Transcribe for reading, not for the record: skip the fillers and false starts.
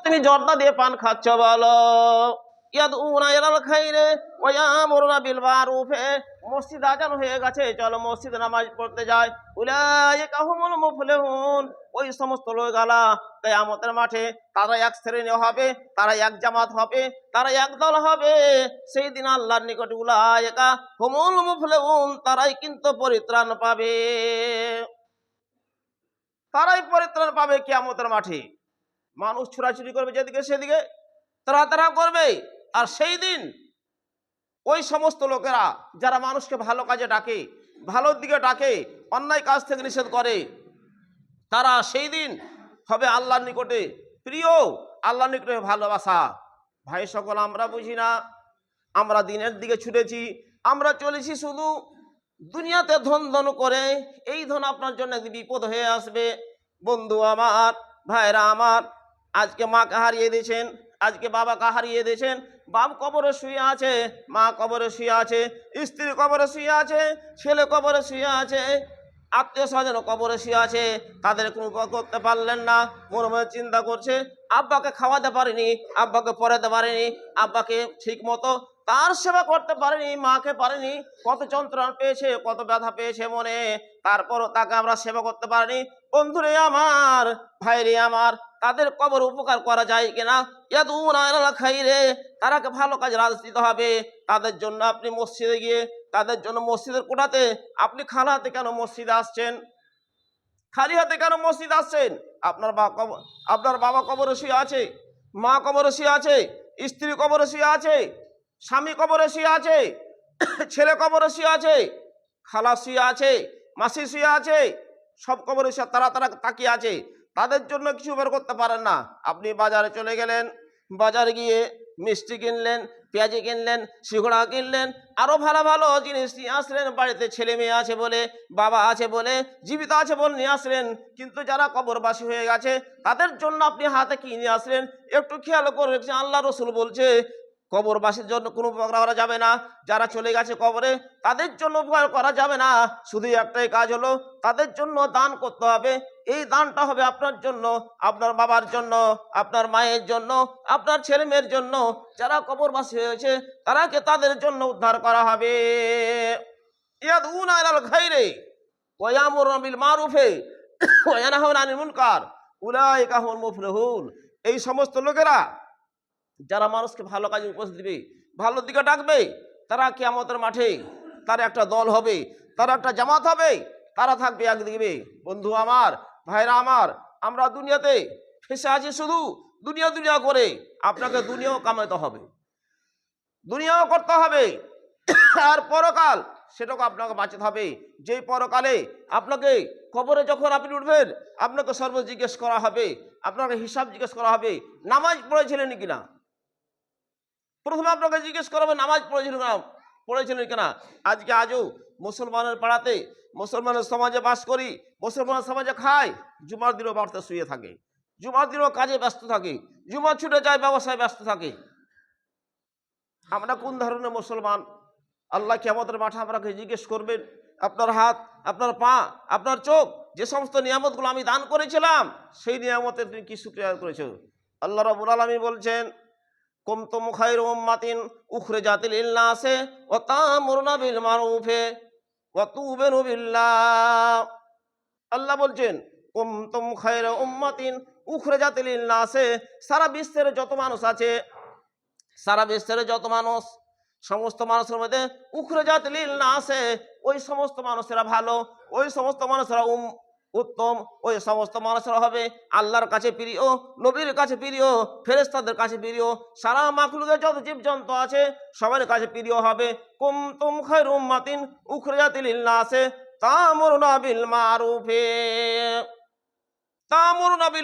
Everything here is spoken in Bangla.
তুমি জর্দা দিয়ে পান খাচ্ছ বলো। ইয়াদউনা ইলাল খাইরে ওয়া ইয়ামুরুনা বিল মারুফে, মসজিদ আজান হয়ে গেছে, চলো মসজিদে নামাজ পড়তে যাই। উলাইকা হুমুল মুফলিহুন, ওই সমস্ত লোকগুলা কিয়ামতের মাঠে তারা এক শ্রেণী হবে, তারা এক জামাত হবে, তারা এক দল হবে। সেই দিন আল্লাহর নিকটে উলাইকা হুমুল মুফলিহুন, তারাই কিন্তু পরিত্রাণ পাবে, তারাই পরিত্রাণ পাবে কিয়ামতের মাঠে। মানুষ ছোড়াছুরি করবে যেদিকে সেদিকে, তারা করবে। আর সেই দিন ওই সমস্ত লোকেরা যারা মানুষকে ভালো কাজে ডাকে, ভালোর দিকে ডাকে, অন্যায় কাজ থেকে নিষেধ করে, তারা সেই দিন হবে আল্লাহর নিকটে প্রিয়, আল্লাহর নিকটে ভালোবাসা। ভাই সকল, আমরা বুঝি না, আমরা দিনের দিকে ছুটেছি, আমরা চলেছি শুধু দুনিয়াতে ধন ধন করে। এই ধন আপনার জন্য একদিন বিপদ হয়ে আসবে। বন্ধু আমার, ভাইরা আমার, আজকে মাকে হারিয়ে দিয়েছেন, আজকে বাবাকে হারিয়ে দিয়েছেন। বাপ কবরে শুয়ে আছে, মা কবরে শুয়ে আছে, স্ত্রী কবরে শুয়ে আছে, ছেলে কবরে শুয়ে আছে, আত্মীয় স্বজন কবরে শুয়ে আছে। তাদের কোনো করতে পারলেন না, মনে মনে চিন্তা করছে, আব্বাকে খাওয়াতে পারিনি, আব্বাকে পড়াতে পারিনি, আব্বাকে ঠিক মতো তার সেবা করতে পারেনি, মাকে পারেনি, কত যন্ত্রণা পেয়েছে, কত ব্যথা পেয়েছে মনে, তারপরও তাকে আমরা সেবা করতে পারিনি। বন্ধুরে আমার, ভাইরে আমার, তাদের কবর উপকার করা যায় কিনা? ইয়াদউনা ইলাল খাইরে, তারাকে ভালো কাজে রাজ দিতে হবে। তাদের জন্য আপনি মসজিদে গিয়ে, তাদের জন্য মসজিদের কোঠাতে, আপনি খালি হাতে কেন মসজিদে আসছেন? খালি হাতে কেন মসজিদ আসছেন? আপনার বাবা কবরে শুয়ে আছে, মা কবরে শুয়ে আছে, স্ত্রী কবরে শুয়ে আছে, স্বামী কবরে শুয়ে আছে, ছেলে কবরে শুয়ে আছে, খালা শুয়ে আছে, মাসি শুয়ে আছে, সব কবরে শুয়ে তারা তাকিয়ে আছে। তাদের জন্য কিছু বের করতে পারেন না। আপনি বাজারে চলে গেলেন, বাজারে গিয়ে মিষ্টি কিনলেন, পেঁয়াজি কিনলেন, সিঙ্গাড়া কিনলেন, আরো ভালো ভালো জিনিস নিয়ে আসলেন। বাড়িতে ছেলে মেয়ে আছে বলে, বাবা আছে বলে, জীবিত আছে বলে নিয়ে আসলেন। কিন্তু যারা কবরবাসী হয়ে গেছে, তাদের জন্য আপনি হাতে কি নিয়ে আসলেন? একটু খেয়াল করে রেখেছেন, আল্লাহ রসুল বলছে কবরবাসীর জন্য কোনো উপকার করা যাবে না। যারা চলে গেছে কবরে, তাদের জন্য উপকার করা যাবে না। শুধু একটাই কাজ হলো, তাদের জন্য দান করতে হবে। এই দানটা হবে আপনার জন্য, আপনার বাবার জন্য, আপনার মায়ের জন্য, আপনার ছেলে মেয়ের জন্য। যারা কবরবাসী হয়েছে, তারাকে তাদের জন্য উদ্ধার করা হবে। ইয়াদউনা ইলাল খাইরে ওয়া ইয়ামুরুনা বিল মারুফে ওয়া ইয়ানহাউনা আনিল মুনকার উলাইকা হুমুল মুফলিহুন। এই সমস্ত লোকেরা যারা মানুষকে ভালো কাজে উপদেশ দিবে, ভালোর দিকে ডাকবে, তারা কিয়ামতের মাঠে তার একটা দল হবে, তারা একটা জামাত হবে, তারা থাকবে একদিকে। বন্ধু আমার, ভাইরা আমার, আমরা দুনিয়াতে ফেসে আছি শুধু দুনিয়া দুনিয়া করে। আপনাকে দুনিয়াও কামাতে হবে, দুনিয়াও করতে হবে, আর পরকাল সেটাকে আপনাকে বাঁচাতে হবে। যেই পরকালে আপনাকে কবরে যখন আপনি উঠবেন, আপনাকে সর্ব জিজ্ঞেস করা হবে, আপনাকে হিসাব জিজ্ঞেস করা হবে, নামাজ পড়েছিলেন কিনা। প্রথমে আপনাকে জিজ্ঞেস করা হবে নামাজ পড়েছিলেন কিনা। আজও মুসলমানের পাড়াতে, মুসলমানের সমাজে বাস করি, মুসলমানের সমাজে খাই, জুমার দিনও বাড়িতে শুয়ে থাকে, জুমার দিনও কাজে ব্যস্ত থাকে, জুমা ছুটে যায়, ব্যবসায় ব্যস্ত থাকে। আমরা কোন ধরনের মুসলমান? আল্লাহ কিয়ামতের মাঠে আপনাকে জিজ্ঞেস করবেন, আপনার হাত, আপনার পা, আপনার চোখ, যে সমস্ত নিয়ামতগুলো আমি দান করেছিলাম, সেই নিয়ামতের তুমি কি শুকরিয়া করেছো? আল্লাহ রাব্বুল আলামিন বলছেন, কুনতুম খায়রা উম্মাতিন উখরিজাত লিন-নাসি ওয়া তা'মুরুনা বিল মারুফি ওয়া তু'মিনু বিল্লাহ। আল্লাহ বলছেন, কুনতুম খায়রা উম্মাতিন উখরিজাত লিন-নাসি, সারা বিশ্বের যত মানুষ আছে, সারা বিশ্বের যত মানুষ, সমস্ত মানুষের মধ্যে উখরিজাত লিন-নাসি, ওই সমস্ত মানুষেরা ভালো, ওই সমস্ত মানুষেরা উত্তম, ওই সমস্ত মানুষেরা হবে আল্লাহর কাছে প্রিয়, নবীর কাছে প্রিয়, ফেরেশতাদের কাছে প্রিয়, সারা মাখলুকের যত জীবজন্তু আছে সবার কাছে প্রিয় হবে। কুনতুম খায়রা উম্মাতিন উখরিজাত লিন-নাসি তা'মুরুনা বিল মারুফি